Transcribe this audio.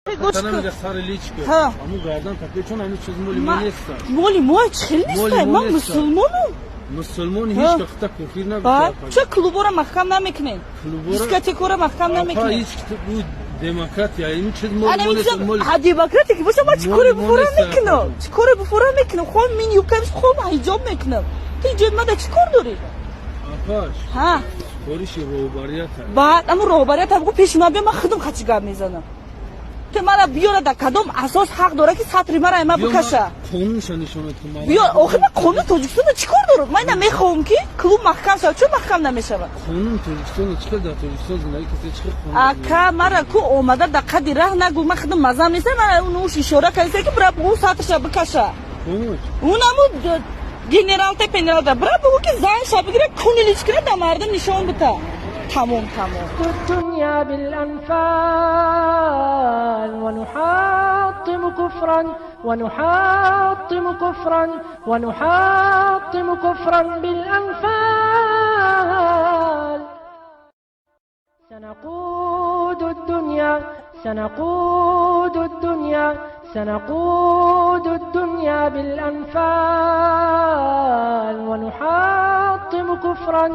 Katana mı sarı çıkıyor. Ha. Ama gardan takıyor çünkü hani çözüm moli monesta. Moli moy chilnista man musulmonum. Müslüman hiç kakta kufir ne Bak, ço klubora mahkam nameknen. Diskotekora mahkam nameknen. Hiç bu demokrat ya. İmi çözüm moli Ana monesta. mizam ha demokratik bu sabah çikore bu fora mekno. Çikore bu fora mekno. Xon min yukamiz xom hijab mekno. Hijab mada çikor dori. Apaş. Ha. Korişi robariyat. Bak ama robariyat bu peşima be ma xidum xachiga mezana. که مرا بیاره در کدام اساس حق داره که سطری مرا ایمه بکشه قانونش نشونه تو مرا بیار آخه من قانون تاجیکستان چیکار دارم من نمیخوام که کلوب محکم شود چون محکم نمیشه قانون تاجیکستان چیکار در تاجیکستان زندگی کسی چیکار قانون اکا مرا کو اومده در قدی راه نگو من خودم مزه نیست من اونوش اشاره کردی که برای اون سطرش بکشه اونمو گنرال ته پنرال ده برای بگو که زن شب بگیره کونیلیچ کنه در مردم نشان بده تمام الدنيا بالأنفال ونحطم كفرا بالأنفال سنقود الدنيا بالأنفال ونحطم كفرا